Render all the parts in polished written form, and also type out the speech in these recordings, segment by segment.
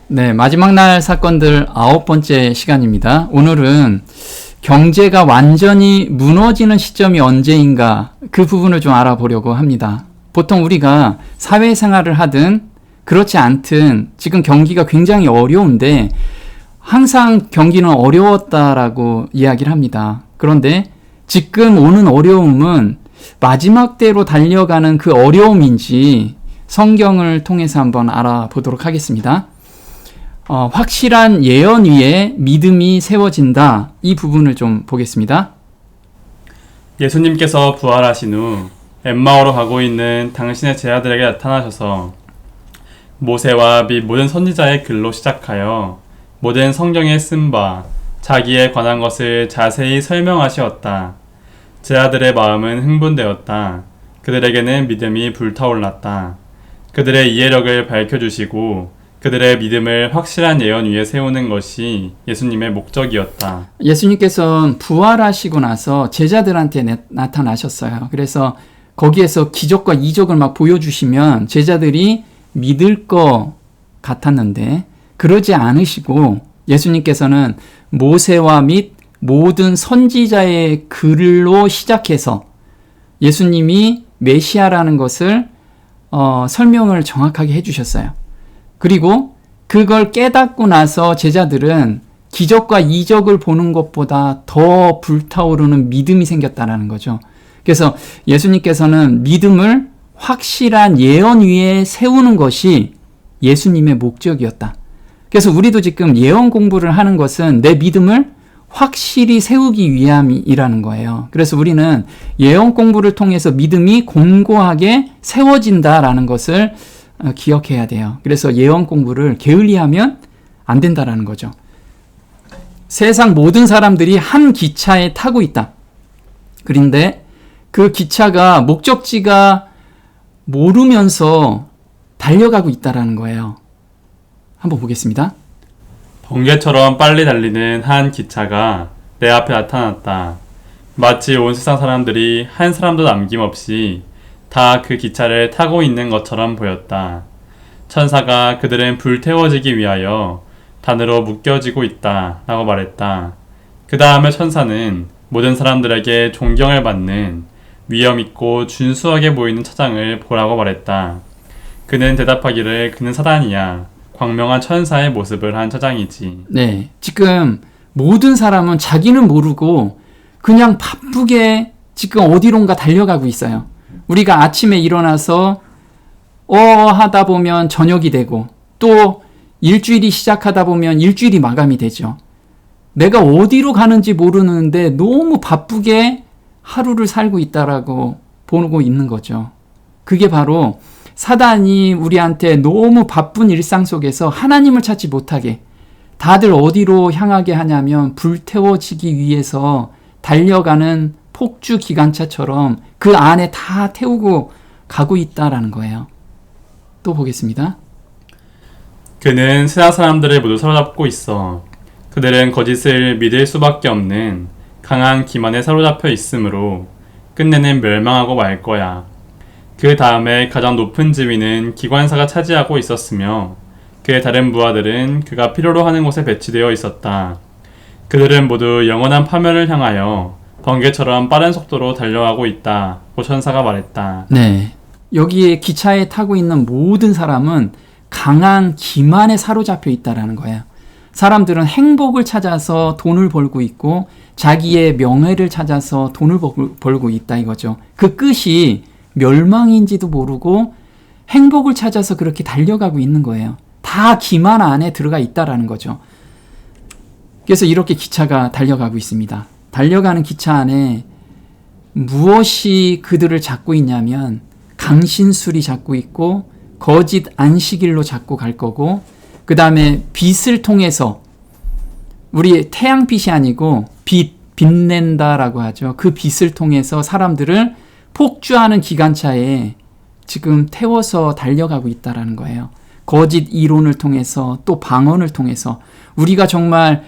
네, 마지막 날 사건들 9번째 시간입니다. 오늘은 경제가 완전히 무너지는 시점이 언제인가 그 부분을 좀 알아보려고 합니다. 보통 우리가 사회생활을 하든 그렇지 않든 지금 경기가 굉장히 어려운데 항상 경기는 어려웠다라고 이야기를 합니다. 그런데 지금 오는 어려움은 마지막 때로 달려가는 그 어려움인지 성경을 통해서 한번 알아보도록 하겠습니다. 확실한 예언 위에 믿음이 세워진다. 이 부분을 좀 보겠습니다. 예수님께서 부활하신 후 엠마오로 가고 있는 당신의 제자들에게 나타나셔서 모세와 및 모든 선지자의 글로 시작하여 모든 성경에 쓴 바 자기에 관한 것을 자세히 설명하시었다. 제자들의 마음은 흥분되었다. 그들에게는 믿음이 불타올랐다. 그들의 이해력을 밝혀주시고 그들의 믿음을 확실한 예언 위에 세우는 것이 예수님의 목적이었다. 예수님께서는 부활하시고 나서 제자들한테 나타나셨어요. 그래서 거기에서 기적과 이적을 막 보여주시면 제자들이 믿을 것 같았는데 그러지 않으시고 예수님께서는 모세와 및 모든 선지자의 글로 시작해서 예수님이 메시아라는 것을 설명을 정확하게 해주셨어요. 그리고 그걸 깨닫고 나서 제자들은 기적과 이적을 보는 것보다 더 불타오르는 믿음이 생겼다는 거죠. 그래서 예수님께서는 믿음을 확실한 예언 위에 세우는 것이 예수님의 목적이었다. 그래서 우리도 지금 예언 공부를 하는 것은 내 믿음을 확실히 세우기 위함이라는 거예요. 그래서 우리는 예언 공부를 통해서 믿음이 공고하게 세워진다라는 것을 기억해야 돼요. 그래서 예언 공부를 게을리하면 안 된다라는 거죠. 세상 모든 사람들이 한 기차에 타고 있다. 그런데 그 기차가 목적지가 모르면서 달려가고 있다라는 거예요. 한번 보겠습니다. 번개처럼 빨리 달리는 한 기차가 내 앞에 나타났다. 마치 온 세상 사람들이 한 사람도 남김없이 다 그 기차를 타고 있는 것처럼 보였다. 천사가 그들은 불태워지기 위하여 단으로 묶여지고 있다 라고 말했다. 그 다음에 천사는 모든 사람들에게 존경을 받는 위엄있고 준수하게 보이는 차장을 보라고 말했다. 그는 대답하기를 그는 사단이야. 광명한 천사의 모습을 한 차장이지. 네, 지금 모든 사람은 자기는 모르고 그냥 바쁘게 지금 어디론가 달려가고 있어요. 우리가 아침에 일어나서 하다 보면 저녁이 되고 또 일주일이 시작하다 보면 일주일이 마감이 되죠. 내가 어디로 가는지 모르는데 너무 바쁘게 하루를 살고 있다라고 보고 있는 거죠. 그게 바로 사단이 우리한테 너무 바쁜 일상 속에서 하나님을 찾지 못하게 다들 어디로 향하게 하냐면 불태워지기 위해서 달려가는 폭주 기관차처럼 그 안에 다 태우고 가고 있다라는 거예요. 또 보겠습니다. 그는 세상 사람들을 모두 사로잡고 있어. 그들은 거짓을 믿을 수밖에 없는 강한 기만에 사로잡혀 있으므로 끝내는 멸망하고 말 거야. 그 다음에 가장 높은 지위는 기관사가 차지하고 있었으며 그의 다른 부하들은 그가 필요로 하는 곳에 배치되어 있었다. 그들은 모두 영원한 파멸을 향하여 번개처럼 빠른 속도로 달려가고 있다고 천사가 말했다. 네, 여기에 기차에 타고 있는 모든 사람은 강한 기만에 사로잡혀 있다라는 거예요. 사람들은 행복을 찾아서 돈을 벌고 있고 자기의 명예를 찾아서 돈을 벌고 있다 이거죠. 그 끝이 멸망인지도 모르고 행복을 찾아서 그렇게 달려가고 있는 거예요. 다 기만 안에 들어가 있다라는 거죠. 그래서 이렇게 기차가 달려가고 있습니다. 달려가는 기차 안에 무엇이 그들을 잡고 있냐면 강신술이 잡고 있고 거짓 안식일로 잡고 갈 거고 그 다음에 빛을 통해서 우리 태양빛이 아니고 빛낸다라고 하죠. 그 빛을 통해서 사람들을 폭주하는 기관차에 지금 태워서 달려가고 있다라는 거예요. 거짓 이론을 통해서 또 방언을 통해서 우리가 정말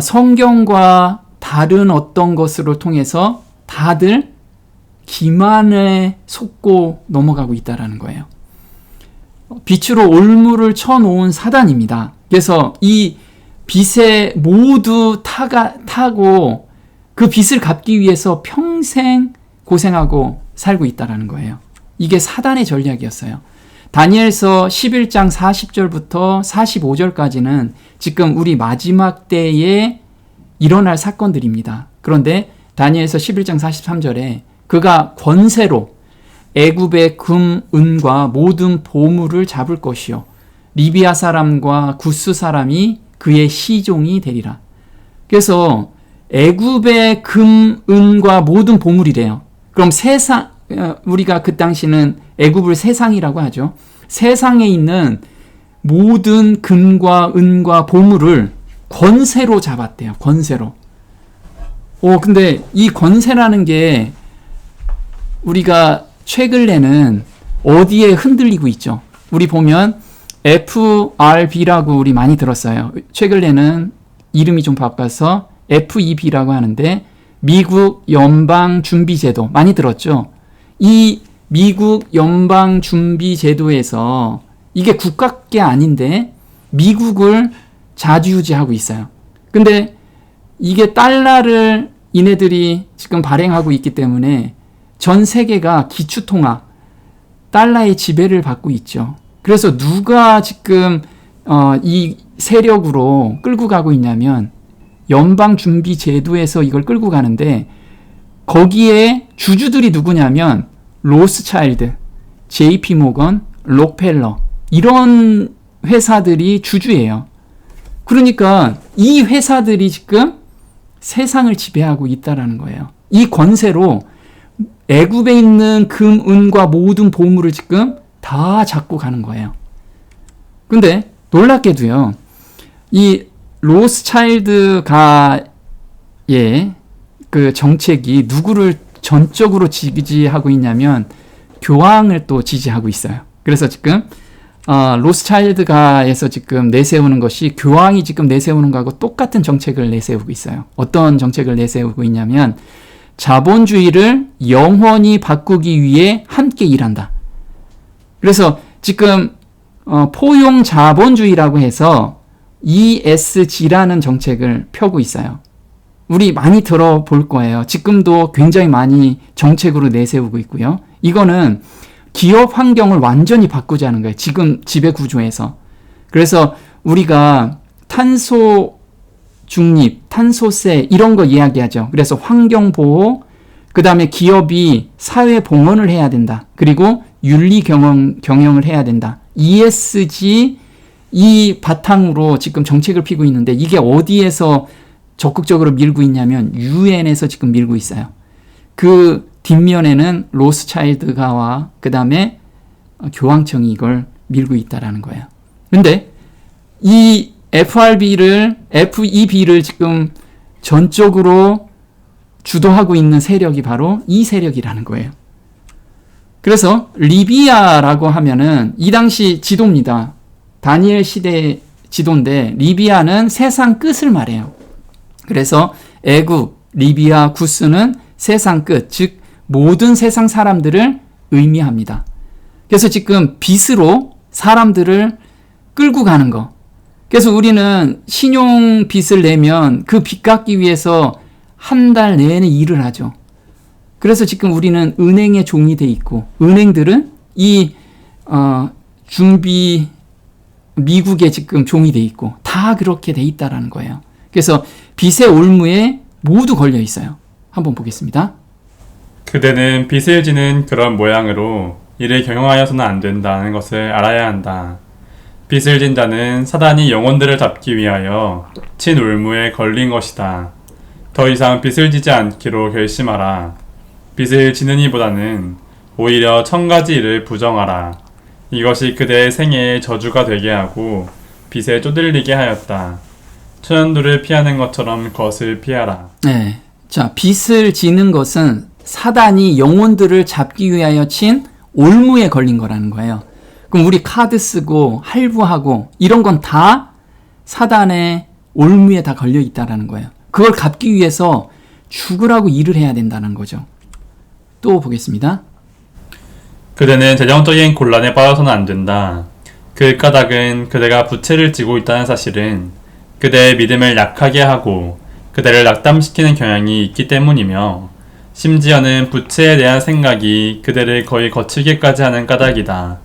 성경과 다른 어떤 것으로 통해서 다들 기만에 속고 넘어가고 있다라는 거예요. 빛으로 올무를 쳐놓은 사단입니다. 그래서 이 빛에 모두 타고 그 빛을 갚기 위해서 평생 고생하고 살고 있다는 거예요. 이게 사단의 전략이었어요. 다니엘서 11장 40절부터 45절까지는 지금 우리 마지막 때에 일어날 사건들입니다. 그런데 다니엘서 11장 43절에 그가 권세로 애굽의 금, 은과 모든 보물을 잡을 것이요 리비아 사람과 구스 사람이 그의 시종이 되리라. 그래서 애굽의 금, 은과 모든 보물이래요. 그럼 세상, 우리가 그 당시는 애굽을 세상이라고 하죠. 세상에 있는 모든 금과 은과 보물을 권세로 잡았대요. 권세로. 근데 이 권세라는 게 우리가 최근에는 어디에 흔들리고 있죠? 우리 보면 FRB라고 우리 많이 들었어요. 최근에는 이름이 좀 바꿔서 FEB라고 하는데 미국 연방준비제도 많이 들었죠? 이 미국 연방준비제도에서 이게 국가게 아닌데 미국을 좌지우지하고 있어요. 근데 이게 달러를 이네들이 지금 발행하고 있기 때문에 전 세계가 기축통화, 달러의 지배를 받고 있죠. 그래서 누가 지금 이 세력으로 끌고 가고 있냐면 연방준비제도에서 이걸 끌고 가는데 거기에 주주들이 누구냐면 로스차일드, JP모건, 록펠러 이런 회사들이 주주예요. 그러니까 이 회사들이 지금 세상을 지배하고 있다는 거예요. 이 권세로 애굽에 있는 금, 은과 모든 보물을 지금 다 잡고 가는 거예요. 근데 놀랍게도요. 이 로스차일드가의 그 정책이 누구를 전적으로 지지하고 있냐면 교황을 또 지지하고 있어요. 그래서 지금 로스차일드가에서 지금 내세우는 것이 교황이 지금 내세우는 거하고 똑같은 정책을 내세우고 있어요. 어떤 정책을 내세우고 있냐면 자본주의를 영원히 바꾸기 위해 함께 일한다. 그래서 지금 포용 자본주의라고 해서 ESG라는 정책을 펴고 있어요. 우리 많이 들어볼 거예요. 지금도 굉장히 많이 정책으로 내세우고 있고요. 이거는 기업 환경을 완전히 바꾸자는 거예요. 지금 지배 구조에서. 그래서 우리가 탄소 중립, 탄소세 이런 거 이야기하죠. 그래서 환경 보호, 그 다음에 기업이 사회 봉헌을 해야 된다. 그리고 윤리 경영을 해야 된다. ESG 이 바탕으로 지금 정책을 피고 있는데 이게 어디에서 적극적으로 밀고 있냐면 UN에서 지금 밀고 있어요. 그 뒷면에는 로스차일드가와 그 다음에 교황청이 이걸 밀고 있다라는 거예요. 근데 이 FEB를 지금 전적으로 주도하고 있는 세력이 바로 이 세력이라는 거예요. 그래서 리비아라고 하면은 이 당시 지도입니다. 다니엘 시대 지도인데 리비아는 세상 끝을 말해요. 그래서 애굽, 리비아, 구스는 세상 끝, 즉 모든 세상 사람들을 의미합니다. 그래서 지금 빚으로 사람들을 끌고 가는 거. 그래서 우리는 신용 빚을 내면 그 빚 갚기 위해서 한 달 내내 일을 하죠. 그래서 지금 우리는 은행의 종이 돼 있고 은행들은 이 미국의 지금 종이 돼 있고 다 그렇게 돼 있다라는 거예요. 그래서 빚의 올무에 모두 걸려 있어요. 한번 보겠습니다. 그대는 빚을 지는 그런 모양으로 이를 경영하여서는 안 된다는 것을 알아야 한다. 빚을 진 자는 사단이 영혼들을 잡기 위하여 친 올무에 걸린 것이다. 더 이상 빚을 지지 않기로 결심하라. 빚을 지는 이보다는 오히려 1000가지 일을 부정하라. 이것이 그대의 생애의 저주가 되게 하고 빚에 쪼들리게 하였다. 천연두를 피하는 것처럼 그것을 피하라. 네. 자, 빚을 지는 것은 사단이 영혼들을 잡기 위하여 친 올무에 걸린 거라는 거예요. 그럼 우리 카드 쓰고 할부하고 이런 건 다 사단의 올무에 다 걸려 있다라는 거예요. 그걸 갚기 위해서 죽으라고 일을 해야 된다는 거죠. 또 보겠습니다. 그대는 재정적인 곤란에 빠져서는 안 된다. 그 까닭은 그대가 부채를 지고 있다는 사실은 그대의 믿음을 약하게 하고 그대를 낙담시키는 경향이 있기 때문이며 심지어는 부채에 대한 생각이 그대를 거의 거칠게까지 하는 까닭이다.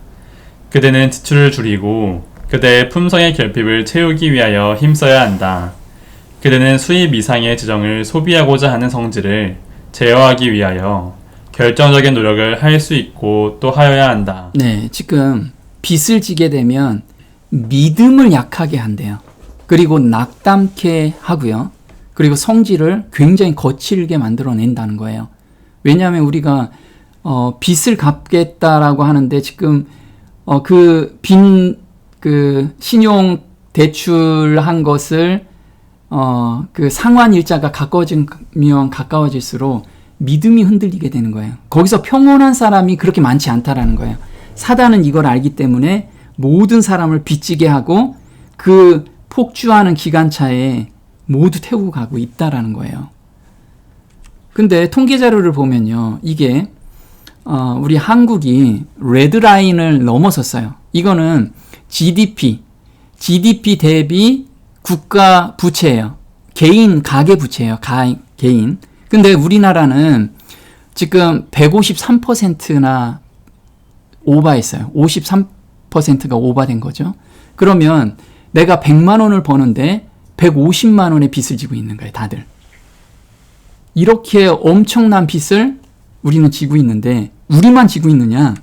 그대는 지출을 줄이고 그대의 품성의 결핍을 채우기 위하여 힘써야 한다. 그대는 수입 이상의 재정을 소비하고자 하는 성질을 제어하기 위하여 결정적인 노력을 할 수 있고 또 하여야 한다. 네, 지금 빚을 지게 되면 믿음을 약하게 한대요. 그리고 낙담케 하고요. 그리고 성질을 굉장히 거칠게 만들어낸다는 거예요. 왜냐하면 우리가 빚을 갚겠다라고 하는데 지금 신용 대출한 것을 그 상환 일자가 가까워지면 가까워질수록 믿음이 흔들리게 되는 거예요. 거기서 평온한 사람이 그렇게 많지 않다라는 거예요. 사단은 이걸 알기 때문에 모든 사람을 빚지게 하고 그 폭주하는 기관차에 모두 태우고 가고 있다라는 거예요. 근데 통계 자료를 보면요. 이게 우리 한국이 레드라인을 넘어섰어요. 이거는 GDP 대비 국가 부채예요. 개인 가계 부채예요. 개인. 근데 우리나라는 지금 153%나 오버했어요. 53%가 오버된 거죠. 그러면 내가 100만 원을 버는데 150만 원의 빚을 지고 있는 거예요. 다들. 이렇게 엄청난 빚을 우리는 지고 있는데 우리만 지고 있느냐?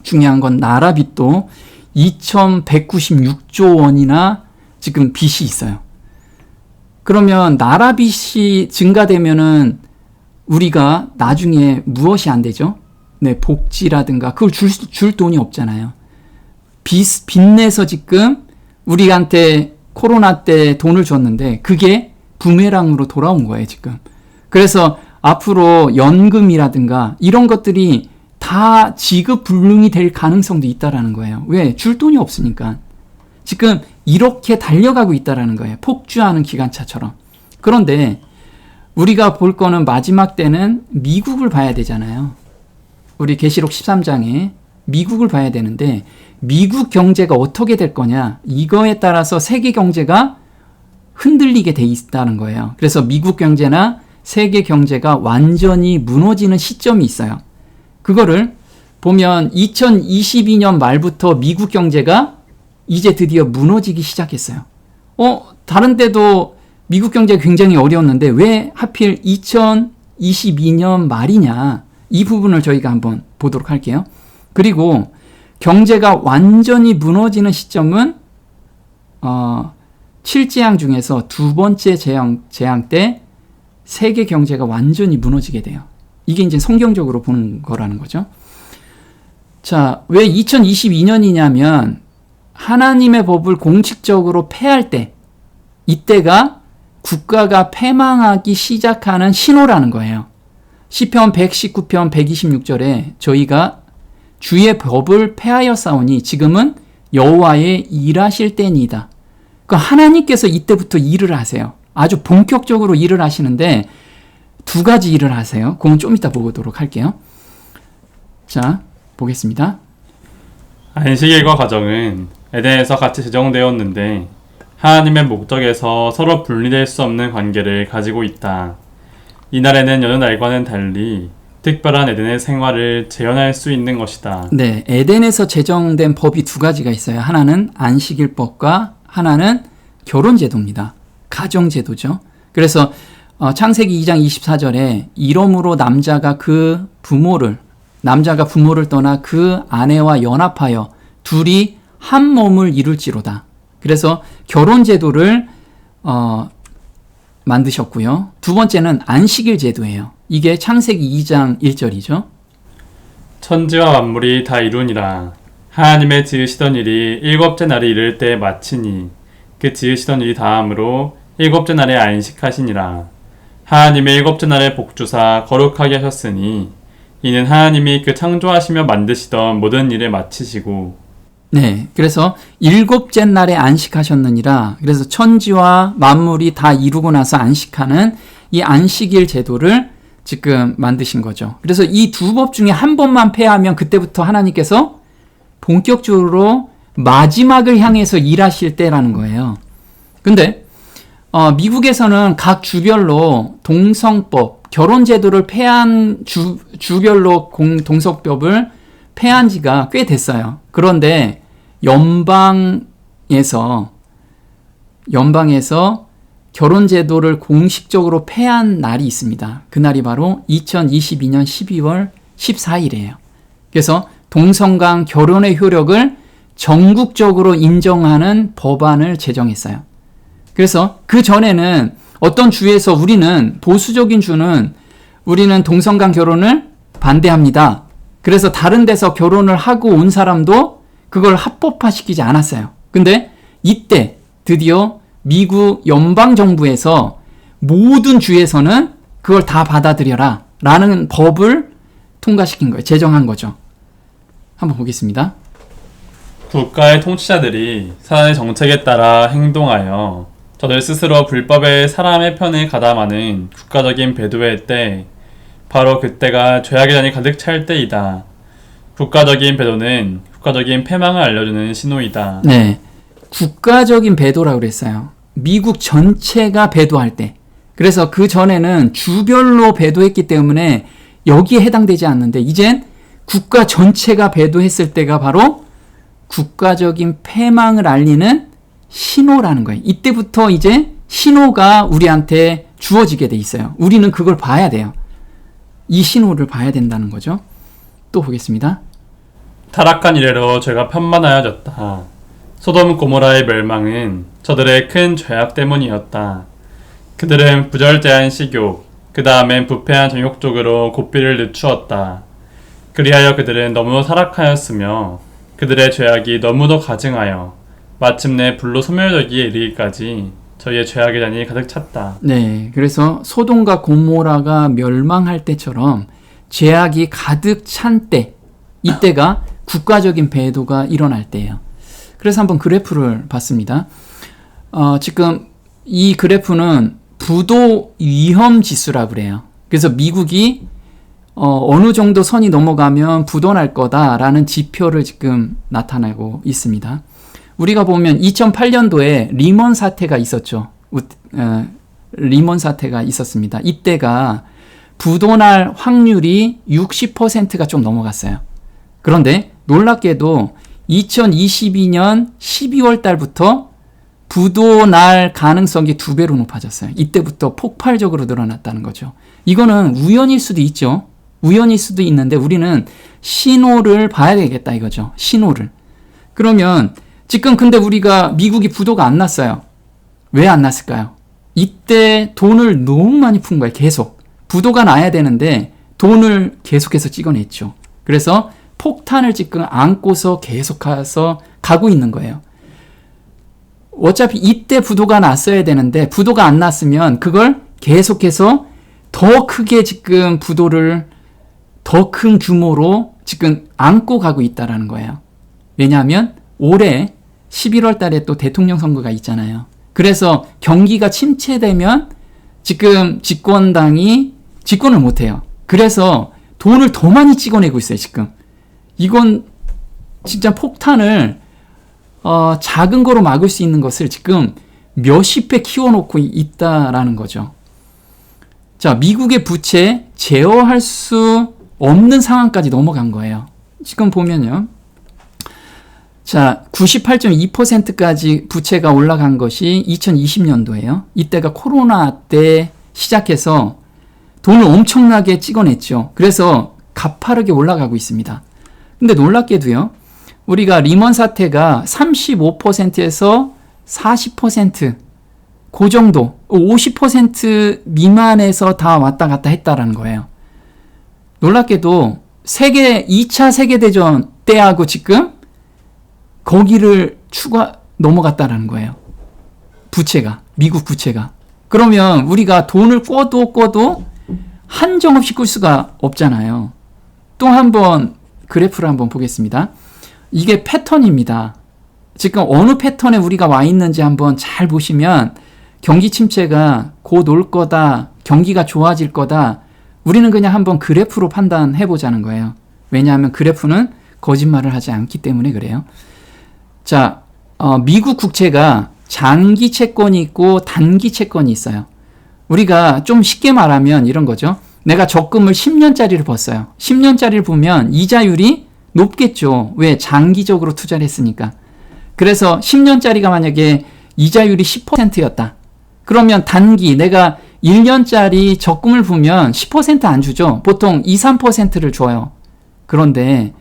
중요한 건 나라 빚도 2196조 원이나 지금 빚이 있어요. 그러면 나라 빚이 증가되면은 우리가 나중에 무엇이 안 되죠? 네, 복지라든가 그걸 줄 돈이 없잖아요. 빚내서 지금 우리한테 코로나 때 돈을 줬는데 그게 부메랑으로 돌아온 거예요, 지금. 그래서 앞으로 연금이라든가 이런 것들이 다 지급 불능이 될 가능성도 있다라는 거예요. 왜? 줄 돈이 없으니까. 지금 이렇게 달려가고 있다라는 거예요. 폭주하는 기관차처럼. 그런데 우리가 볼 거는 마지막 때는 미국을 봐야 되잖아요. 우리 계시록 13장에 미국을 봐야 되는데 미국 경제가 어떻게 될 거냐, 이거에 따라서 세계 경제가 흔들리게 돼 있다는 거예요. 그래서 미국 경제나 세계 경제가 완전히 무너지는 시점이 있어요. 그거를 보면 2022년 말부터 미국 경제가 이제 드디어 무너지기 시작했어요. 다른 때도 미국 경제가 굉장히 어려웠는데 왜 하필 2022년 말이냐, 이 부분을 저희가 한번 보도록 할게요. 그리고 경제가 완전히 무너지는 시점은 7재앙 중에서 두 번째 재앙 때 세계 경제가 완전히 무너지게 돼요. 이게 이제 성경적으로 보는 거라는 거죠. 자, 왜 2022년이냐면 하나님의 법을 공식적으로 폐할 때, 이때가 국가가 패망하기 시작하는 신호라는 거예요. 시편 119편 126절에 저희가 주의 법을 폐하였사오니 지금은 여호와의 일하실 때니이다. 그러니까 하나님께서 이때부터 일을 하세요. 아주 본격적으로 일을 하시는데 두 가지 일을 하세요. 그건 좀 이따 보도록 할게요. 자, 보겠습니다. 안식일과 가정은 에덴에서 같이 제정되었는데 하나님의 목적에서 서로 분리될 수 없는 관계를 가지고 있다. 이날에는 여느 날과는 달리 특별한 에덴의 생활을 재현할 수 있는 것이다. 네, 에덴에서 제정된 법이 두 가지가 있어요. 하나는 안식일법과 하나는 결혼제도입니다. 가정제도죠. 그래서 창세기 2장 24절에 이러므로 남자가 부모를 떠나 그 아내와 연합하여 둘이 한 몸을 이룰지로다. 그래서 결혼제도를 만드셨고요. 두 번째는 안식일 제도예요. 이게 창세기 2장 1절이죠. 천지와 만물이 다 이루니라. 하나님의 지으시던 일이 일곱째 날이 이를 때 마치니 그 지으시던 일이 다함으로 일곱째 날에 안식하시니라. 하나님의 일곱째 날에 복주사 거룩하게 하셨으니 이는 하나님이 그 창조하시며 만드시던 모든 일을 마치시고. 네, 그래서 일곱째 날에 안식하셨느니라. 그래서 천지와 만물이 다 이루고 나서 안식하는 이 안식일 제도를 지금 만드신 거죠. 그래서 이 두 법 중에 한 번만 폐하면 그때부터 하나님께서 본격적으로 마지막을 향해서 일하실 때라는 거예요. 근데 미국에서는 각 주별로 동성법, 결혼제도를 폐한 주별로 동성법을 폐한 지가 꽤 됐어요. 그런데 연방에서 결혼제도를 공식적으로 폐한 날이 있습니다. 그날이 바로 2022년 12월 14일이에요. 그래서 동성 간 결혼의 효력을 전국적으로 인정하는 법안을 제정했어요. 그래서 그 전에는 어떤 주에서 보수적인 주는 우리는 동성 간 결혼을 반대합니다. 그래서 다른 데서 결혼을 하고 온 사람도 그걸 합법화시키지 않았어요. 근데 이때 드디어 미국 연방정부에서 모든 주에서는 그걸 다 받아들여라 라는 법을 통과시킨 거예요. 제정한 거죠. 한번 보겠습니다. 국가의 통치자들이 사단의 정책에 따라 행동하여 저들 스스로 불법의 사람의 편에 가담하는 국가적인 배도의 때, 바로 그때가 죄악의 잔이 가득 찰 때이다. 국가적인 배도는 국가적인 패망을 알려주는 신호이다. 네, 국가적인 배도라고 그랬어요. 미국 전체가 배도할 때. 그래서 그 전에는 주별로 배도했기 때문에 여기에 해당되지 않는데 이젠 국가 전체가 배도했을 때가 바로 국가적인 패망을 알리는 신호라는 거예요. 이때부터 이제 신호가 우리한테 주어지게 돼 있어요. 우리는 그걸 봐야 돼요. 이 신호를 봐야 된다는 거죠. 또 보겠습니다. 타락한 이래로 죄가 편만하여졌다. 소돔 고모라의 멸망은 저들의 큰 죄악 때문이었다. 그들은 부절제한 식욕, 그 다음엔 부패한 정욕적으로 고삐를 늦추었다. 그리하여 그들은 너무 타락하였으며 그들의 죄악이 너무도 가증하여 마침내 불로 소멸되기에 이르기까지 저희의 죄악의 잔이 가득 찼다. 네, 그래서 소돔과 고모라가 멸망할 때처럼 죄악이 가득 찬 때, 이때가 국가적인 배도가 일어날 때예요. 그래서 한번 그래프를 봤습니다. 지금 이 그래프는 부도 위험 지수라고 그래요. 그래서 미국이 어느 정도 선이 넘어가면 부도날 거다라는 지표를 지금 나타내고 있습니다. 우리가 보면 2008년도에 리먼 사태가 있었죠. 리먼 사태가 있었습니다. 이때가 부도날 확률이 60%가 좀 넘어갔어요. 그런데 놀랍게도 2022년 12월 달부터 부도날 가능성이 2배로 높아졌어요. 이때부터 폭발적으로 늘어났다는 거죠. 이거는 우연일 수도 있죠. 우연일 수도 있는데 우리는 신호를 봐야 되겠다 이거죠. 신호를. 그러면 지금 근데 우리가 미국이 부도가 안 났어요. 왜 안 났을까요? 이때 돈을 너무 많이 푼 거예요. 계속. 부도가 나야 되는데 돈을 계속해서 찍어냈죠. 그래서 폭탄을 지금 안고서 계속해서 가고 있는 거예요. 어차피 이때 부도가 났어야 되는데 부도가 안 났으면 그걸 계속해서 더 크게 지금 부도를 더 큰 규모로 지금 안고 가고 있다라는 거예요. 왜냐하면 올해 11월 달에 또 대통령 선거가 있잖아요. 그래서 경기가 침체되면 지금 집권당이 집권을 못해요. 그래서 돈을 더 많이 찍어내고 있어요, 지금. 이건 진짜 폭탄을 작은 거로 막을 수 있는 것을 지금 몇십 배 키워놓고 있다라는 거죠. 자, 미국의 부채 제어할 수 없는 상황까지 넘어간 거예요. 지금 보면요. 자, 98.2%까지 부채가 올라간 것이 2020년도예요. 이때가 코로나 때 시작해서 돈을 엄청나게 찍어냈죠. 그래서 가파르게 올라가고 있습니다. 근데 놀랍게도요. 우리가 리먼 사태가 35%에서 40%, 그 정도, 50% 미만에서 다 왔다 갔다 했다라는 거예요. 놀랍게도 2차 세계대전 때하고 지금 거기를 넘어갔다라는 거예요. 부채가, 미국 부채가. 그러면 우리가 돈을 꿔도 한정없이 끌 수가 없잖아요. 또 한번 그래프를 한번 보겠습니다. 이게 패턴입니다. 지금 어느 패턴에 우리가 와 있는지 한번 잘 보시면 경기 침체가 곧 올 거다, 경기가 좋아질 거다. 우리는 그냥 한번 그래프로 판단해 보자는 거예요. 왜냐하면 그래프는 거짓말을 하지 않기 때문에 그래요. 자, 미국 국채가 장기 채권이 있고 단기 채권이 있어요. 우리가 좀 쉽게 말하면 이런 거죠. 내가 적금을 10년짜리를 벗어요. 10년짜리를 보면 이자율이 높겠죠. 왜? 장기적으로 투자를 했으니까. 그래서 10년짜리가 만약에 이자율이 10%였다. 그러면 단기 내가 1년짜리 적금을 보면 10% 안 주죠. 보통 2, 3%를 줘요. 그런데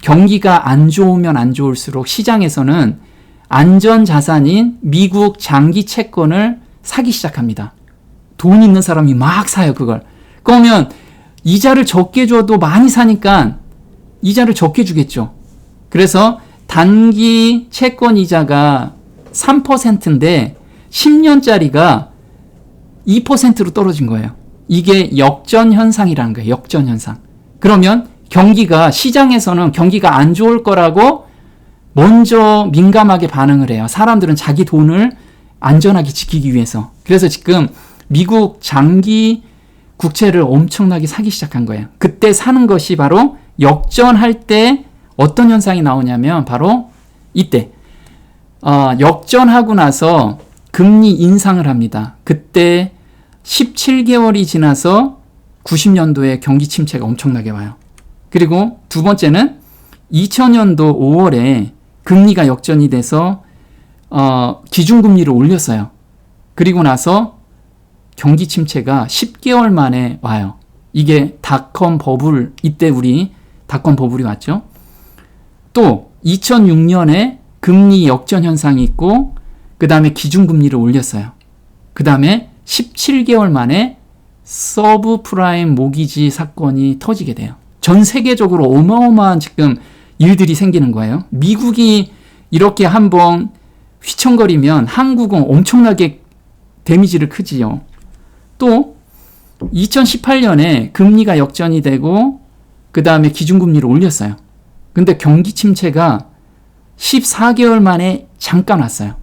경기가 안 좋으면 안 좋을수록 시장에서는 안전자산인 미국 장기 채권을 사기 시작합니다. 돈 있는 사람이 막 사요, 그걸. 그러면 이자를 적게 줘도 많이 사니까 이자를 적게 주겠죠. 그래서 단기 채권 이자가 3%인데 10년짜리가 2%로 떨어진 거예요. 이게 역전 현상이라는 거예요. 역전 현상. 그러면 경기가 시장에서는 경기가 안 좋을 거라고 먼저 민감하게 반응을 해요. 사람들은 자기 돈을 안전하게 지키기 위해서. 그래서 지금 미국 장기 국채를 엄청나게 사기 시작한 거예요. 그때 사는 것이 바로 역전할 때 어떤 현상이 나오냐면 바로 이때 역전하고 나서 금리 인상을 합니다. 그때 17개월이 지나서 90년도에 경기 침체가 엄청나게 와요. 그리고 두 번째는 2000년도 5월에 금리가 역전이 돼서 기준금리를 올렸어요. 그리고 나서 경기 침체가 10개월 만에 와요. 이게 닷컴 버블, 이때 우리 닷컴 버블이 왔죠. 또 2006년에 금리 역전 현상이 있고 그 다음에 기준금리를 올렸어요. 그 다음에 17개월 만에 서브프라임 모기지 사건이 터지게 돼요. 전 세계적으로 어마어마한 지금 일들이 생기는 거예요. 미국이 이렇게 한번 휘청거리면 한국은 엄청나게 데미지를 크지요. 또 2018년에 금리가 역전이 되고 그 다음에 기준금리를 올렸어요. 근데 경기 침체가 14개월 만에 잠깐 왔어요.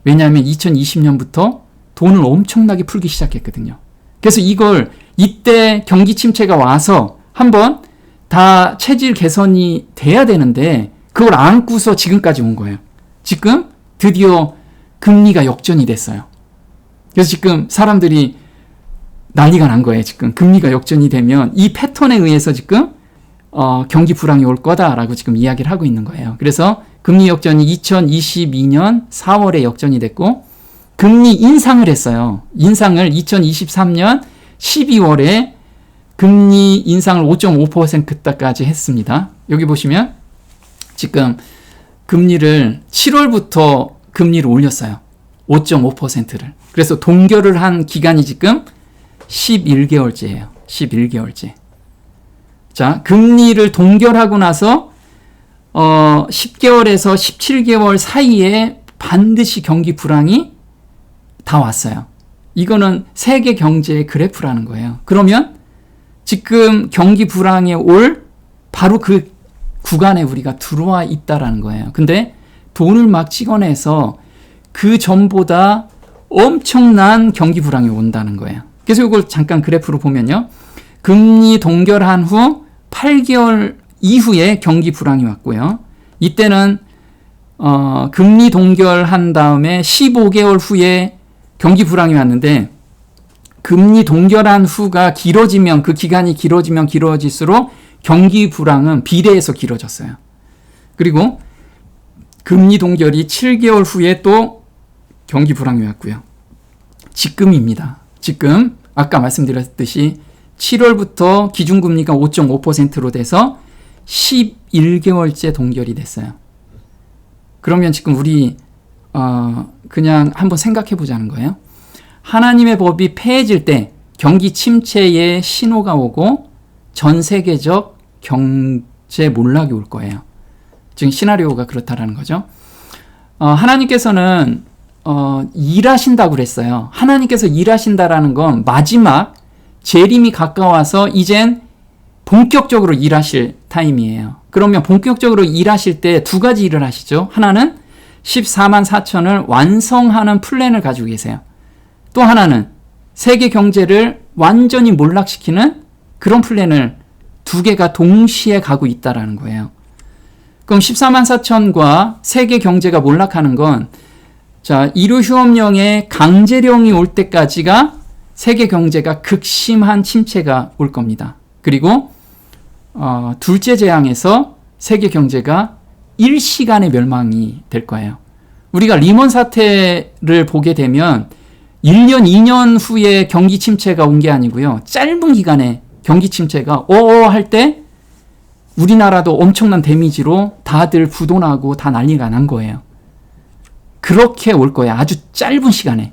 왜냐하면 2020년부터 돈을 엄청나게 풀기 시작했거든요. 그래서 이때 경기 침체가 와서 한번 다 체질 개선이 돼야 되는데 그걸 안고서 지금까지 온 거예요. 지금 드디어 금리가 역전이 됐어요. 그래서 지금 사람들이 난리가 난 거예요. 지금 금리가 역전이 되면 이 패턴에 의해서 지금 경기 불황이 올 거다라고 지금 이야기를 하고 있는 거예요. 그래서 금리 역전이 2022년 4월에 역전이 됐고 금리 인상을 했어요. 인상을 2023년 12월에 금리 인상을 5.5%까지 했습니다. 여기 보시면 지금 금리를 7월부터 금리를 올렸어요. 5.5%를. 그래서 동결을 한 기간이 지금 11개월째예요. 11개월째. 자, 금리를 동결하고 나서 10개월에서 17개월 사이에 반드시 경기 불황이 다 왔어요. 이거는 세계 경제의 그래프라는 거예요. 그러면 지금 경기 불황에 올 바로 그 구간에 우리가 들어와 있다라는 거예요. 근데 돈을 막 찍어내서 그 전보다 엄청난 경기 불황이 온다는 거예요. 그래서 이걸 잠깐 그래프로 보면요. 금리 동결한 후 8개월 이후에 경기 불황이 왔고요. 이때는 금리 동결한 다음에 15개월 후에 경기 불황이 왔는데 금리 동결한 후가 길어지면 그 기간이 길어지면 길어질수록 경기 불황은 비례해서 길어졌어요. 그리고 금리 동결이 7개월 후에 또 경기 불황이 왔고요. 지금입니다. 지금 아까 말씀드렸듯이 7월부터 기준금리가 5.5%로 돼서 11개월째 동결이 됐어요. 그러면 지금 우리 그냥 한번 생각해 보자는 거예요. 하나님의 법이 폐해질 때 경기 침체의 신호가 오고 전 세계적 경제 몰락이 올 거예요. 지금 시나리오가 그렇다라는 거죠. 하나님께서는 일하신다고 그랬어요. 하나님께서 일하신다라는 건 마지막 재림이 가까워서 이젠 본격적으로 일하실 타임이에요. 그러면 본격적으로 일하실 때 두 가지 일을 하시죠. 하나는 14만 4천을 완성하는 플랜을 가지고 계세요. 또 하나는 세계 경제를 완전히 몰락시키는 그런 플랜을 두 개가 동시에 가고 있다라는 거예요. 그럼 14만 4천과 세계 경제가 몰락하는 건 자, 이루 휴업령의 강제령이 올 때까지가 세계 경제가 극심한 침체가 올 겁니다. 그리고 둘째 재앙에서 세계 경제가 일시간의 멸망이 될 거예요. 우리가 리먼 사태를 보게 되면 1년, 2년 후에 경기 침체가 온 게 아니고요. 짧은 기간에 경기 침체가 할 때 우리나라도 엄청난 데미지로 다들 부도나고 다 난리가 난 거예요. 그렇게 올 거예요. 아주 짧은 시간에.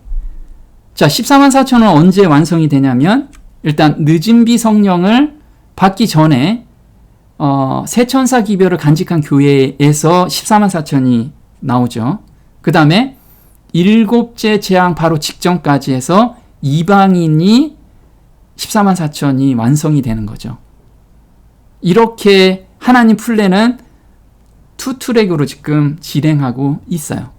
자, 14만 4천은 언제 완성이 되냐면 일단 늦은비 성령을 받기 전에 세천사 기별을 간직한 교회에서 14만 4천이 나오죠. 그 다음에 일곱째 재앙 바로 직전까지 해서 이방인이 14만 4천이 완성이 되는 거죠. 이렇게 하나님 플랜은 투트랙으로 지금 진행하고 있어요.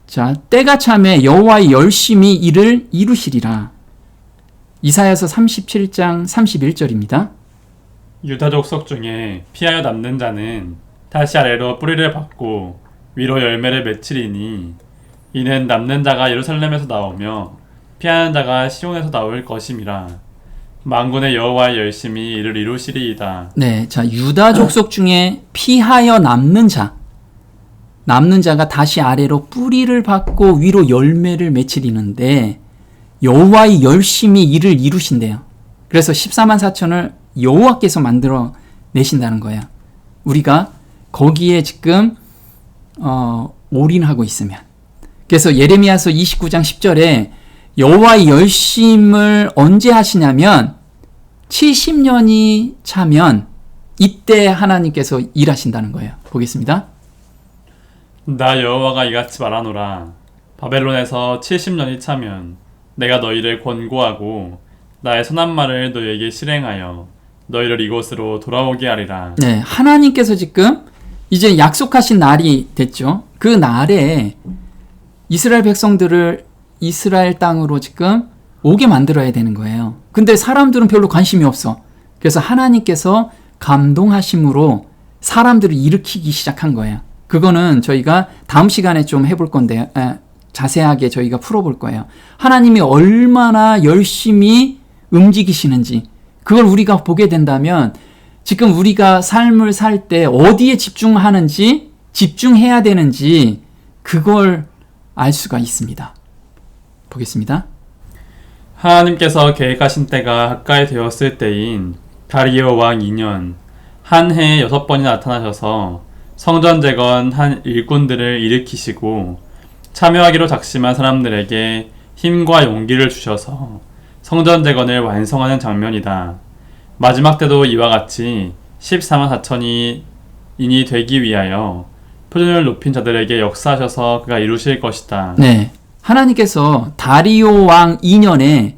자, 때가 참에 여호와의 열심히 이를 이루시리라. 이사야서 37장 31절입니다. 유다 족속 중에 피하여 남는 자는 다시 아래로 뿌리를 받고 위로 열매를 맺히리니 이는 남는 자가 예루살렘에서 나오며 피하는 자가 시온에서 나올 것임이라. 만군의 여호와의 열심히 이를 이루시리이다. 네, 자, 유다 족속 중에 피하여 남는 자가 다시 아래로 뿌리를 받고 위로 열매를 맺히리는데 여호와의 열심히 이를 이루신대요. 그래서 14만 4천을 여호와께서 만들어 내신다는 거예요. 우리가 거기에 지금 올인하고 있으면. 그래서 예레미야서 29장 10절에 여호와의 열심을 언제 하시냐면 70년이 차면 이때 하나님께서 일하신다는 거예요. 보겠습니다. 나 여호와가 이같이 말하노라. 바벨론에서 70년이 차면 내가 너희를 권고하고 나의 선한 말을 너희에게 실행하여 너희를 이곳으로 돌아오게 하리라. 네, 하나님께서 지금 이제 약속하신 날이 됐죠. 그 날에 이스라엘 백성들을 이스라엘 땅으로 지금 오게 만들어야 되는 거예요. 근데 사람들은 별로 관심이 없어. 그래서 하나님께서 감동하심으로 사람들을 일으키기 시작한 거예요. 그거는 저희가 다음 시간에 좀 해볼 건데 자세하게 저희가 풀어볼 거예요. 하나님이 얼마나 열심히 움직이시는지 그걸 우리가 보게 된다면 지금 우리가 삶을 살 때 어디에 집중하는지 집중해야 되는지 그걸 알 수가 있습니다. 보겠습니다. 하나님께서 계획하신 때가 가까이 되었을 때인 다리오 왕 2년 한 해에 6번이 나타나셔서 성전 재건한 일꾼들을 일으키시고 참여하기로 작심한 사람들에게 힘과 용기를 주셔서 성전 재건을 완성하는 장면이다. 마지막 때도 이와 같이 14만 4천이 인이 되기 위하여 표준을 높인 자들에게 역사하셔서 그가 이루실 것이다. 네, 하나님께서 다리오 왕 2년에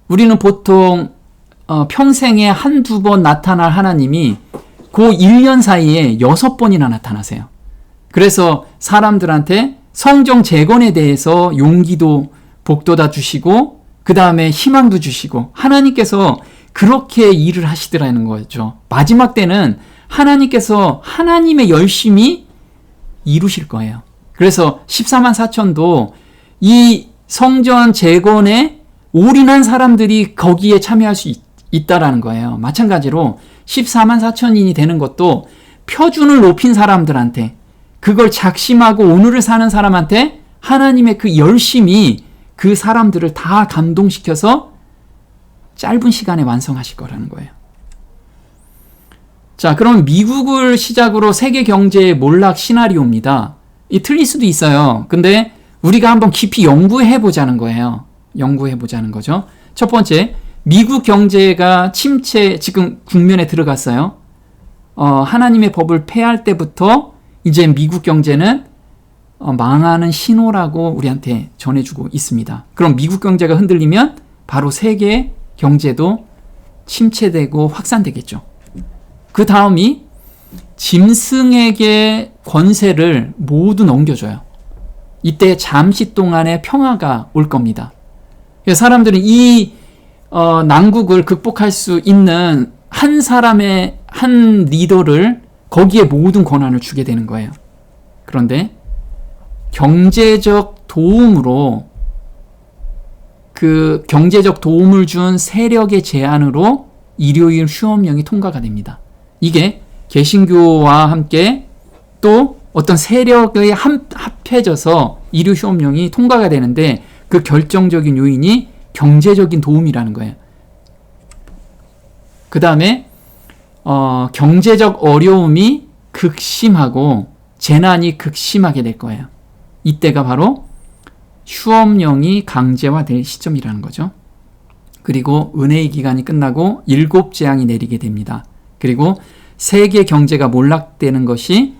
우리는 보통 평생에 한두 번 나타날 하나님이 그 1년 사이에 6번이나 나타나세요. 그래서 사람들한테 성전 재건에 대해서 용기도 복돋아 주시고 그 다음에 희망도 주시고 하나님께서 그렇게 일을 하시더라는 거죠. 마지막 때는 하나님께서 하나님의 열심히 이루실 거예요. 그래서 14만 4천도 이 성전 재건에 올인한 사람들이 거기에 참여할 수 있다라는 거예요. 마찬가지로 14만 4천인이 되는 것도 표준을 높인 사람들한테 그걸 작심하고 오늘을 사는 사람한테 하나님의 그 열심이 그 사람들을 다 감동시켜서 짧은 시간에 완성하실 거라는 거예요. 자, 그럼 미국을 시작으로 세계 경제의 몰락 시나리오입니다. 이 틀릴 수도 있어요. 근데 우리가 한번 깊이 연구해 보자는 거예요. 연구해 보자는 거죠. 첫 번째, 미국 경제가 침체 지금 국면에 들어갔어요. 하나님의 법을 폐할 때부터 이제 미국 경제는 망하는 신호라고 우리한테 전해주고 있습니다. 그럼 미국 경제가 흔들리면 바로 세계 경제도 침체되고 확산되겠죠. 그 다음이 짐승에게 권세를 모두 넘겨줘요. 이때 잠시 동안의 평화가 올 겁니다. 그래서 사람들은 이 난국을 극복할 수 있는 한 사람의 한 리더를 거기에 모든 권한을 주게 되는 거예요. 그런데 경제적 도움으로 그 경제적 도움을 준 세력의 제안으로 일요일 휴업령이 통과가 됩니다. 이게 개신교와 함께 또 어떤 세력이 합해져서 일요 휴업령이 통과가 되는데 그 결정적인 요인이 경제적인 도움이라는 거예요. 그 다음에 경제적 어려움이 극심하고 재난이 극심하게 될 거예요. 이때가 바로 휴업령이 강제화될 시점이라는 거죠. 그리고 은혜의 기간이 끝나고 7재앙이 내리게 됩니다. 그리고 세계 경제가 몰락되는 것이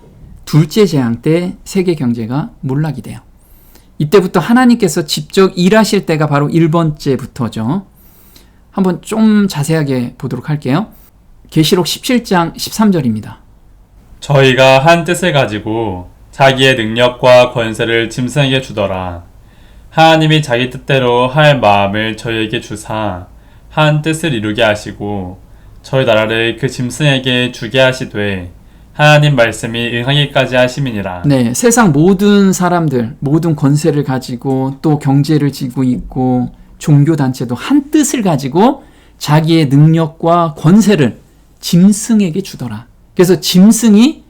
둘째 재앙 때 세계 경제가 몰락이 돼요. 이때부터 하나님께서 직접 일하실 때가 바로 1번째부터죠. 한번 좀 자세하게 보도록 할게요. 계시록 17장 13절입니다. 저희가 한 뜻을 가지고 자기의 능력과 권세를 짐승에게 주더라. 하나님이 자기 뜻대로 할 마음을 저희에게 주사 한 뜻을 이루게 하시고 저희 나라를 그 짐승에게 주게 하시되 하나님 말씀이 응하기까지 하심이니라. 네, 세상 모든 사람들, 모든 권세를 가지고 또 경제를 지고 있고 종교단체도 한 뜻을 가지고 자기의 능력과 권세를 짐승에게 주더라. 그래서 짐승이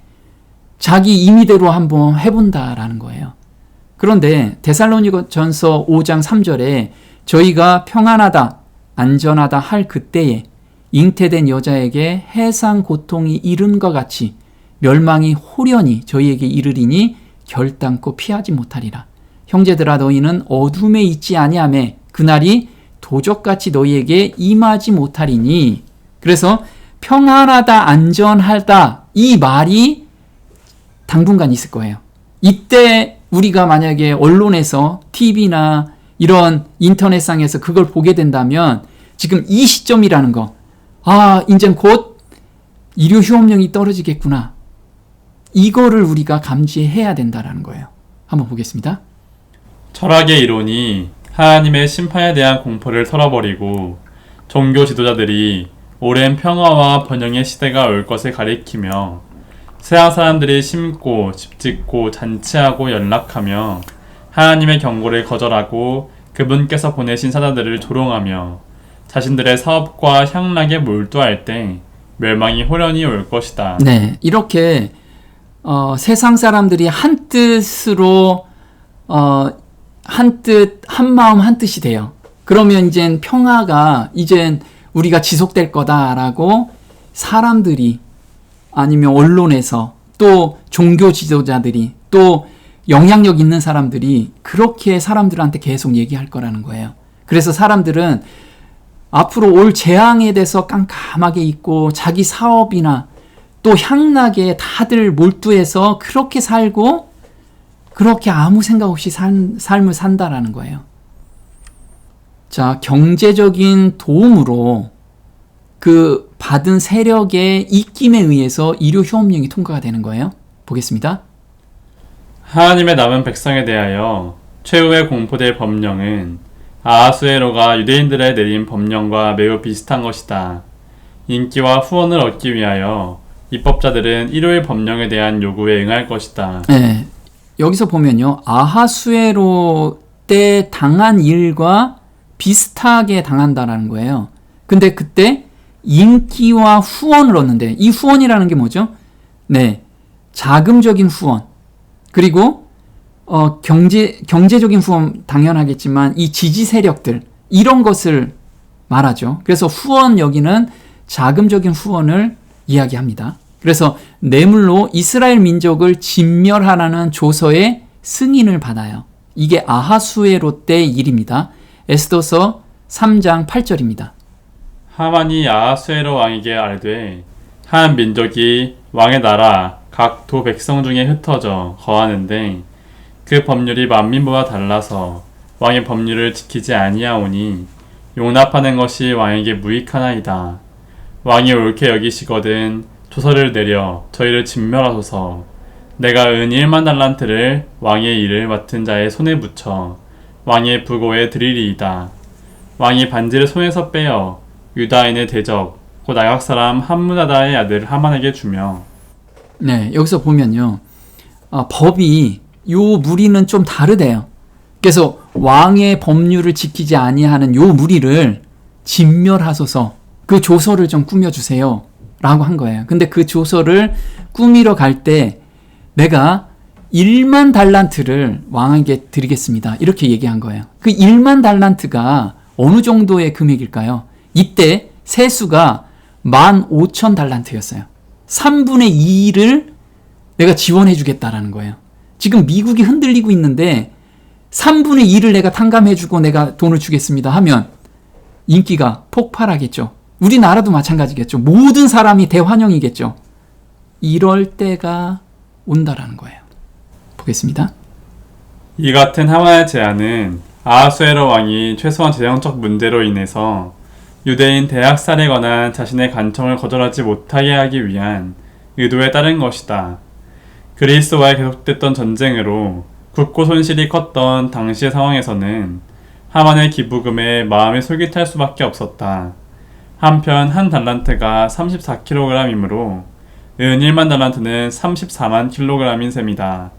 자기 임의대로 한번 해본다라는 거예요. 그런데 데살로니가전서 5장 3절에 저희가 평안하다, 안전하다 할 그때에 잉태된 여자에게 해상 고통이 이른과 같이 멸망이 호련히 저희에게 이르리니 결단코 피하지 못하리라. 형제들아 너희는 어둠에 있지 아니하매 그날이 도적같이 너희에게 임하지 못하리니. 그래서 평안하다, 안전하다 이 말이 당분간 있을 거예요. 이때 우리가 만약에 언론에서 TV나 이런 인터넷상에서 그걸 보게 된다면 지금 이 시점이라는 거, 이젠 곧 일요 휴업령이 떨어지겠구나. 이거를 우리가 감지해야 된다라는 거예요. 한번 보겠습니다. 철학의 이론이 하나님의 심판에 대한 공포를 털어버리고 종교 지도자들이 오랜 평화와 번영의 시대가 올 것을 가리키며 세상 사람들이 심고 집짓고 잔치하고 연락하며 하나님의 경고를 거절하고 그분께서 보내신 사자들을 조롱하며 자신들의 사업과 향락에 몰두할 때 멸망이 호련히 올 것이다. 네, 이렇게 세상 사람들이 한 뜻으로 한 뜻, 한 마음, 한 뜻이 돼요. 그러면 이젠 평화가 이젠 우리가 지속될 거다라고 사람들이 아니면 언론에서 또 종교 지도자들이 또 영향력 있는 사람들이 그렇게 사람들한테 계속 얘기할 거라는 거예요. 그래서 사람들은 앞으로 올 재앙에 대해서 깜깜하게 있고 자기 사업이나 또 향락에 다들 몰두해서 그렇게 살고 그렇게 아무 생각 없이 삶을 산다라는 거예요. 자, 경제적인 도움으로 그 받은 세력의 입김에 의해서 일요 휴업령이 통과가 되는 거예요. 보겠습니다. 하나님의 남은 백성에 대하여 최후에 공포될 법령은 아하수에로가 유대인들에 내린 법령과 매우 비슷한 것이다. 인기와 후원을 얻기 위하여 입법자들은 일요일 법령에 대한 요구에 응할 것이다. 네, 여기서 보면요, 아하수에로 때 당한 일과 비슷하게 당한다라는 거예요. 근데 그때 인기와 후원을 얻는데, 이 후원이라는 게 뭐죠? 네, 자금적인 후원, 그리고 경제적인 후원 당연하겠지만 이 지지 세력들 이런 것을 말하죠. 그래서 후원, 여기는 자금적인 후원을 이야기합니다. 그래서 뇌물로 이스라엘 민족을 진멸하라는 조서의 승인을 받아요. 이게 아하수에로 때 일입니다. 에스더서 3장 8절입니다. 하만이 아하수에로 왕에게 아뢰되 한 민족이 왕의 나라 각 도 백성 중에 흩어져 거하는데 그 법률이 만민보다 달라서 왕의 법률을 지키지 아니하오니 용납하는 것이 왕에게 무익하나이다. 왕이 옳게 여기시거든 조서를 내려 저희를 진멸하소서. 내가 은 1만 달란트를 왕의 일을 맡은 자의 손에 붙여 왕의 부고에 드리리이다. 왕이 반지를 손에서 빼어 유다인의 대적 곧 아각 사람 함므다다의 아들 하만에게 주며. 네, 여기서 보면요. 법이 요 무리는 좀 다르대요. 그래서 왕의 법률을 지키지 아니하는 요 무리를 진멸하소서, 그 조서를 좀 꾸며주세요 라고 한 거예요. 근데 그 조서를 꾸미러 갈 때 내가 1만 달란트를 왕에게 드리겠습니다, 이렇게 얘기한 거예요. 그 1만 달란트가 어느 정도의 금액일까요? 이때 세수가 15,000달란트였어요. 3분의 2를 내가 지원해 주겠다라는 거예요. 지금 미국이 흔들리고 있는데 3분의 2를 내가 탕감해 주고 내가 돈을 주겠습니다 하면 인기가 폭발하겠죠. 우리나라도 마찬가지겠죠. 모든 사람이 대환영이겠죠. 이럴 때가 온다라는 거예요. 보겠습니다. 이 같은 하만의 제안은 아하수에로 왕이 최소한 재정적 문제로 인해서 유대인 대학살에 관한 자신의 간청을 거절하지 못하게 하기 위한 의도에 따른 것이다. 그리스와의 계속됐던 전쟁으로 국고 손실이 컸던 당시의 상황에서는 하만의 기부금에 마음이 솔깃할 수밖에 없었다. 한편 한 달란트가 34kg이므로 은 1만 달란트는 34만 kg인 셈이다.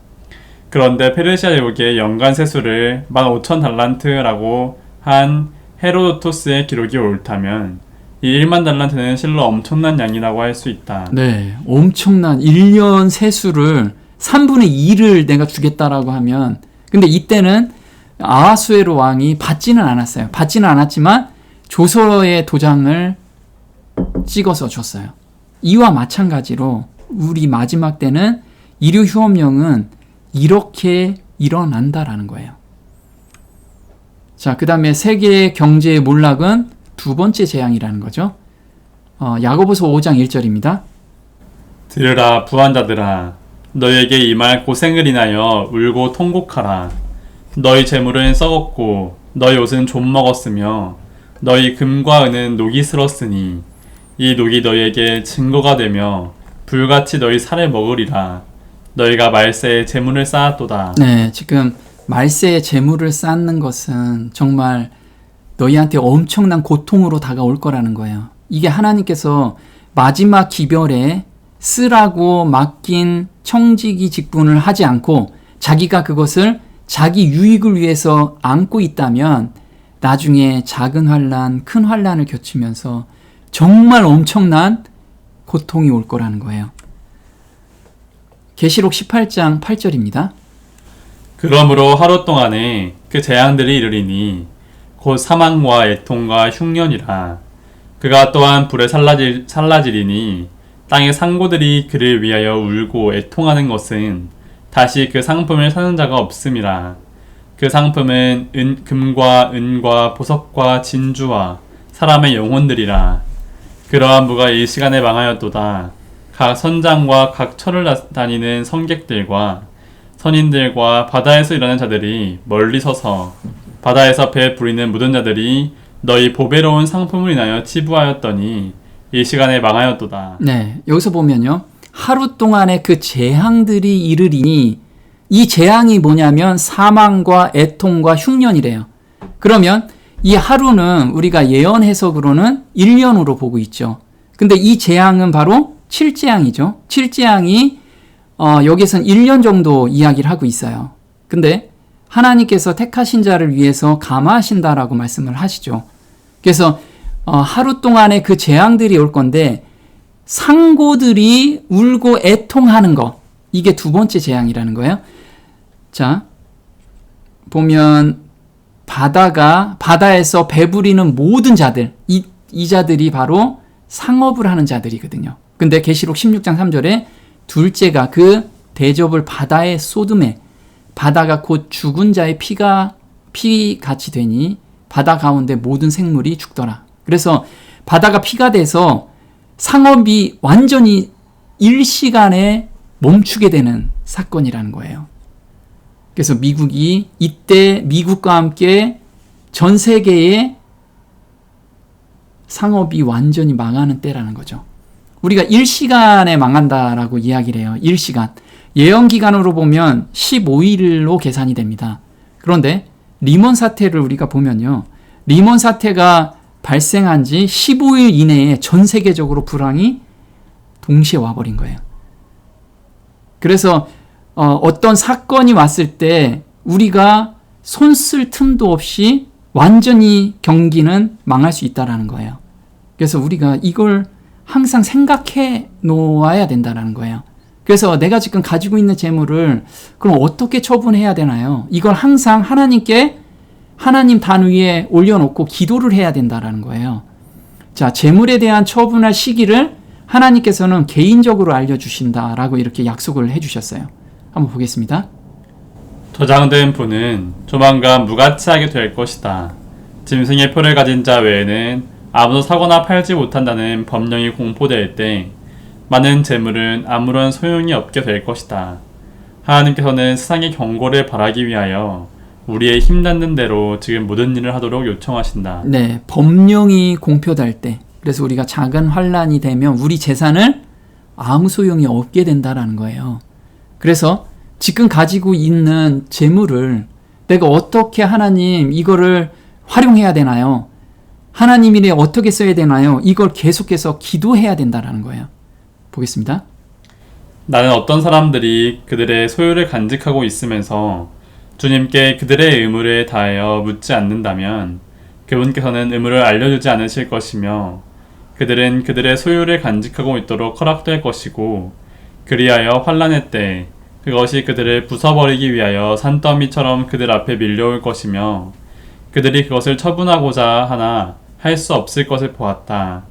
그런데 페르시아 제국의 연간 세수를 15,000달란트라고 한 헤로도토스의 기록이 옳다면 이 1만 달란트는 실로 엄청난 양이라고 할 수 있다. 네, 엄청난 1년 세수를 3분의 2를 내가 주겠다라고 하면, 근데 이때는 아하수에로 왕이 받지는 않았어요. 받지는 않았지만 조서의 도장을 찍어서 줬어요. 이와 마찬가지로 우리 마지막 때는 일요 휴업령은 이렇게 일어난다라는 거예요. 자, 그 다음에 세계 경제의 몰락은 두 번째 재앙이라는 거죠. 야고보서 5장 1절입니다. 들으라 부한자들아, 너희에게 임할 고생을 인하여 울고 통곡하라. 너희 재물은 썩었고 너희 옷은 좀 먹었으며 너희 금과 은은 녹이 슬었으니 이 녹이 너희에게 증거가 되며 불같이 너희 살을 먹으리라. 너희가 말세에 재물을 쌓았도다. 네, 지금 말세에 재물을 쌓는 것은 정말 너희한테 엄청난 고통으로 다가올 거라는 거예요. 이게 하나님께서 마지막 기별에 쓰라고 맡긴 청지기 직분을 하지 않고 자기가 그것을 자기 유익을 위해서 안고 있다면 나중에 작은 환난, 큰 환난을 겪으면서 정말 엄청난 고통이 올 거라는 거예요. 계시록 18장 8절입니다. 그러므로 하루 동안에 그 재앙들이 이르리니 곧 사망과 애통과 흉년이라. 그가 또한 불에 살라지리니 땅의 상고들이 그를 위하여 울고 애통하는 것은 다시 그 상품을 사는 자가 없음이라. 그 상품은 금과 은과 보석과 진주와 사람의 영혼들이라. 그러한 무가 이 시간에 망하였도다. 각 선장과 각 철을 다니는 성객들과 선인들과 바다에서 일하는 자들이 멀리 서서 바다에서 배 부리는 모든 자들이 너희 보배로운 상품을 인하여 치부하였더니 이 시간에 망하였도다. 네, 여기서 보면요, 하루 동안에 그 재앙들이 이르리니, 이 재앙이 뭐냐면 사망과 애통과 흉년이래요. 그러면 이 하루는 우리가 예언 해석으로는 1년으로 보고 있죠. 근데 이 재앙은 바로 7재앙이죠. 7재앙이 여기서는 1년 정도 이야기를 하고 있어요. 근데 하나님께서 택하신 자를 위해서 감화하신다라고 말씀을 하시죠. 그래서 하루 동안에 그 재앙들이 올 건데 상고들이 울고 애통하는 거, 이게 두 번째 재앙이라는 거예요. 자, 보면 바다에서 배부리는 모든 자들, 이 자들이 바로 상업을 하는 자들이거든요. 근데 계시록 16장 3절에 둘째가 그 대접을 바다에 쏟음에 바다가 곧 죽은 자의 피같이 되니 바다 가운데 모든 생물이 죽더라. 그래서 바다가 피가 돼서 상업이 완전히 일시간에 멈추게 되는 사건이라는 거예요. 그래서 미국이 이때 미국과 함께 전 세계의 상업이 완전히 망하는 때라는 거죠. 우리가 일시간에 망한다라고 이야기를 해요. 일시간. 예언 기간으로 보면 15일로 계산이 됩니다. 그런데 리먼 사태를 우리가 보면요, 리먼 사태가 발생한 지 15일 이내에 전 세계적으로 불황이 동시에 와버린 거예요. 그래서 어떤 사건이 왔을 때 우리가 손 쓸 틈도 없이 완전히 경기는 망할 수 있다라는 거예요. 그래서 우리가 이걸 항상 생각해 놓아야 된다는 거예요. 그래서 내가 지금 가지고 있는 재물을 그럼 어떻게 처분해야 되나요? 이걸 항상 하나님께 하나님 단 위에 올려놓고 기도를 해야 된다는 거예요. 자, 재물에 대한 처분할 시기를 하나님께서는 개인적으로 알려주신다라고 이렇게 약속을 해주셨어요. 한번 보겠습니다. 저장된 부는 조만간 무가치하게 될 것이다. 짐승의 표를 가진 자 외에는 아무도 사거나 팔지 못한다는 법령이 공포될 때 많은 재물은 아무런 소용이 없게 될 것이다. 하나님께서는 세상의 경고를 바라기 위하여 우리의 힘닿는 대로 지금 모든 일을 하도록 요청하신다. 네, 법령이 공표될 때, 그래서 우리가 작은 환란이 되면 우리 재산을 아무 소용이 없게 된다라는 거예요. 그래서 지금 가지고 있는 재물을 내가 어떻게 하나님 이거를 활용해야 되나요? 하나님 일에 어떻게 써야 되나요? 이걸 계속해서 기도해야 된다라는 거예요. 보겠습니다. 나는 어떤 사람들이 그들의 소유를 간직하고 있으면서 주님께 그들의 의무를 다하여 묻지 않는다면 그분께서는 의무를 알려주지 않으실 것이며 그들은 그들의 소유를 간직하고 있도록 허락될 것이고 그리하여 환난의 때 그것이 그들을 부숴버리기 위하여 산더미처럼 그들 앞에 밀려올 것이며 그들이 그것을 처분하고자 하나 할 수 없을 것을 보았다.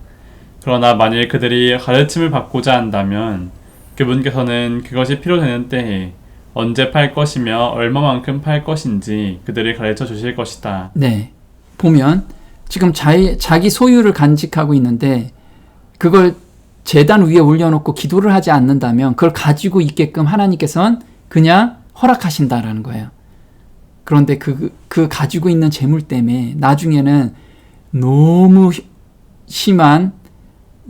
그러나 만일 그들이 가르침을 받고자 한다면 그분께서는 그것이 필요되는 때에 언제 팔 것이며 얼마만큼 팔 것인지 그들을 가르쳐 주실 것이다. 네, 보면 지금 자기 소유를 간직하고 있는데 그걸 제단 위에 올려놓고 기도를 하지 않는다면 그걸 가지고 있게끔 하나님께서는 그냥 허락하신다라는 거예요. 그런데 그 가지고 있는 재물 때문에 나중에는 너무 심한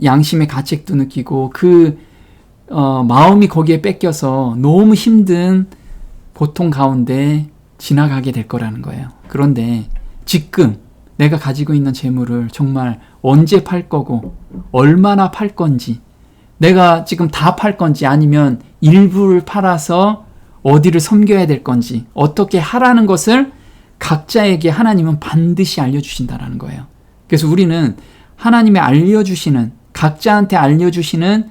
양심의 가책도 느끼고 마음이 거기에 뺏겨서 너무 힘든 고통 가운데 지나가게 될 거라는 거예요. 그런데 지금 내가 가지고 있는 재물을 정말 언제 팔 거고 얼마나 팔 건지, 내가 지금 다 팔 건지 아니면 일부를 팔아서 어디를 섬겨야 될 건지 어떻게 하라는 것을 각자에게 하나님은 반드시 알려주신다라는 거예요. 그래서 우리는 하나님이 알려주시는, 각자한테 알려주시는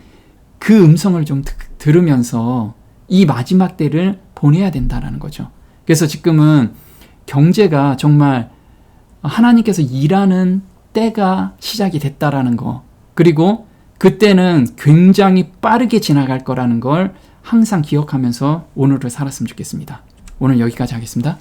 그 음성을 좀 들으면서 이 마지막 때를 보내야 된다라는 거죠. 그래서 지금은 경제가 정말 하나님께서 일하는 때가 시작이 됐다라는 거, 그리고 그때는 굉장히 빠르게 지나갈 거라는 걸 항상 기억하면서 오늘을 살았으면 좋겠습니다. 오늘 여기까지 하겠습니다.